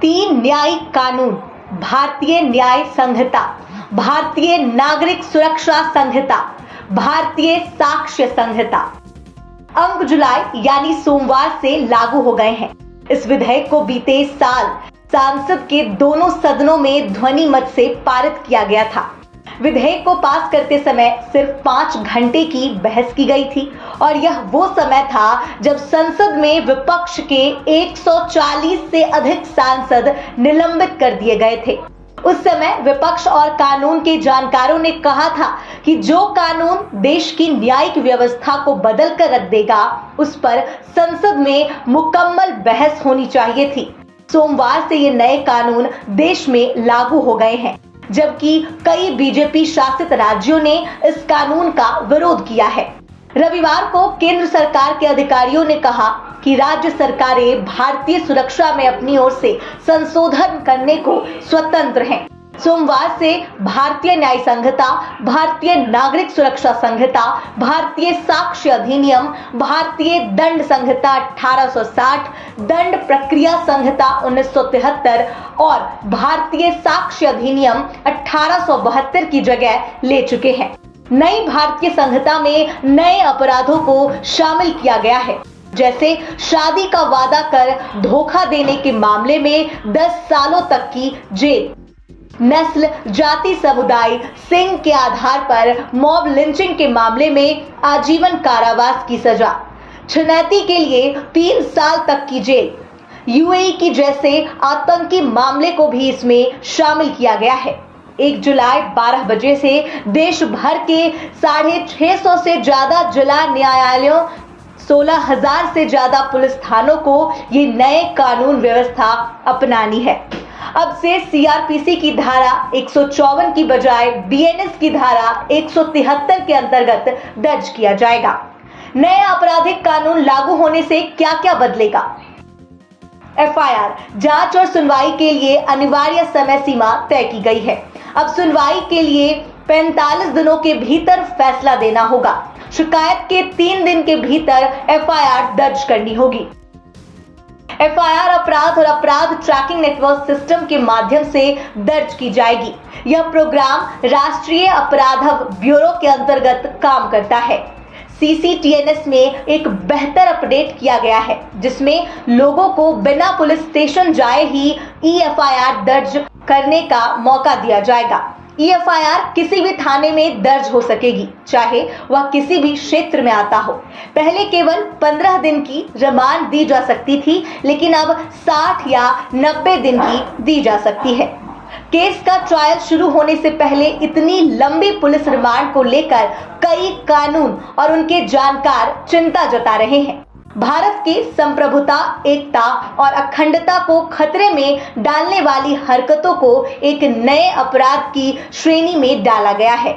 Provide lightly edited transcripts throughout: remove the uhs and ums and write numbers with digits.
तीन न्यायिक कानून, भारतीय न्याय संहिता, भारतीय नागरिक सुरक्षा संहिता, भारतीय साक्ष्य संहिता अंक जुलाई यानी सोमवार से लागू हो गए हैं। इस विधेयक को बीते साल संसद के दोनों सदनों में ध्वनि मत से पारित किया गया था। विधेयक को पास करते समय सिर्फ 5 घंटे की बहस की गई थी और यह वो समय था जब संसद में विपक्ष के 140 से अधिक सांसद निलंबित कर दिए गए थे। उस समय विपक्ष और कानून के जानकारों ने कहा था कि जो कानून देश की न्यायिक व्यवस्था को बदल कर रख देगा, उस पर संसद में मुकम्मल बहस होनी चाहिए थी। सोमवार से ये नए कानून देश में लागू हो गए हैं, जबकि कई बीजेपी शासित राज्यों ने इस कानून का विरोध किया है। रविवार को केंद्र सरकार के अधिकारियों ने कहा कि राज्य सरकारें भारतीय सुरक्षा में अपनी ओर से संशोधन करने को स्वतंत्र हैं। सोमवार से भारतीय न्याय संहिता, भारतीय नागरिक सुरक्षा संहिता, भारतीय साक्ष्य अधिनियम, भारतीय दंड संहिता 1860, दंड प्रक्रिया संहिता 1973 और भारतीय साक्ष्य अधिनियम 1872 की जगह ले चुके हैं। नई भारतीय संहिता में नए अपराधों को शामिल किया गया है, जैसे शादी का वादा कर धोखा देने के मामले में 10 सालों तक की जेल, नस्ल, जाति, समुदाय, सिंह के आधार पर मॉब लिंचिंग के मामले में आजीवन कारावास की सजा, छिनैती के लिए 3 साल तक की जेल, यूएई की जैसे आतंकी मामले को भी इसमें शामिल किया गया है। 1 जुलाई 12 बजे से देश भर के 650 से ज्यादा जिला न्यायालयों, 16,000 से ज्यादा पुलिस थानों को ये नए कानून व्यवस्था अपनानी है। अब से सीआरपीसी की धारा 154 की बजाय बीएनएस की धारा 173 के अंतर्गत दर्ज किया जाएगा। नए आपराधिक कानून लागू होने से क्या क्या बदलेगा? एफआईआर, जांच और सुनवाई के लिए अनिवार्य समय सीमा तय की गई है। अब सुनवाई के लिए 45 दिनों के भीतर फैसला देना होगा। शिकायत के 3 दिन के भीतर एफआईआर दर्ज करनी होगी। एफआईआर अपराध और अपराध ट्रैकिंग नेटवर्क सिस्टम के माध्यम से दर्ज की जाएगी। यह प्रोग्राम राष्ट्रीय अपराध ब्यूरो के अंतर्गत काम करता है। सीसीटीएनएस में एक बेहतर अपडेट किया गया है, जिसमें लोगों को बिना पुलिस स्टेशन जाए ही ईएफआईआर दर्ज करने का मौका दिया जाएगा। ईएफआईआर किसी भी थाने में दर्ज हो सकेगी, चाहे वह किसी भी क्षेत्र में आता हो। पहले केवल 15 दिन की रिमांड दी जा सकती थी, लेकिन अब 60 या 90 दिन की दी जा सकती है। केस का ट्रायल शुरू होने से पहले इतनी लंबी पुलिस रिमांड को लेकर कई कानून और उनके जानकार चिंता जता रहे हैं। भारत की संप्रभुता, एकता और अखंडता को खतरे में डालने वाली हरकतों को एक नए अपराध की श्रेणी में डाला गया है।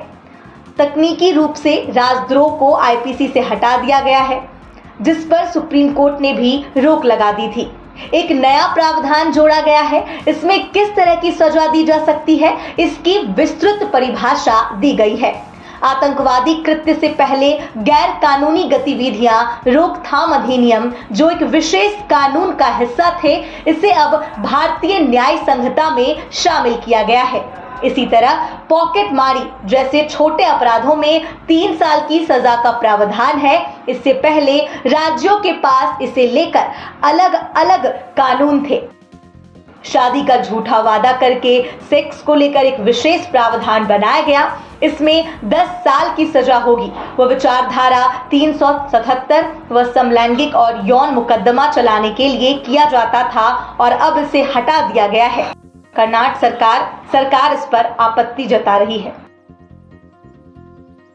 तकनीकी रूप से राजद्रोह को आईपीसी से हटा दिया गया है, जिस पर सुप्रीम कोर्ट ने भी रोक लगा दी थी। एक नया प्रावधान जोड़ा गया है। इसमें किस तरह की सजा दी जा सकती है, इसकी विस्तृत परिभाषा दी गई है। आतंकवादी कृत्य से पहले गैर कानूनी गतिविधियां रोकथाम अधिनियम, जो एक विशेष कानून का हिस्सा थे, इसे अब भारतीय न्याय संहिता में शामिल किया गया है। इसी तरह पॉकेट मारी जैसे छोटे अपराधों में 3 साल की सजा का प्रावधान है। इससे पहले राज्यों के पास इसे लेकर अलग अलग कानून थे। शादी का झूठा वादा करके सेक्स को लेकर एक विशेष प्रावधान बनाया गया। इसमें 10 साल की सजा होगी। वह विचारधारा 377 व समलैंगिक और यौन मुकदमा चलाने के लिए किया जाता था और अब इसे हटा दिया गया है। कर्नाटक सरकार इस पर आपत्ति जता रही है।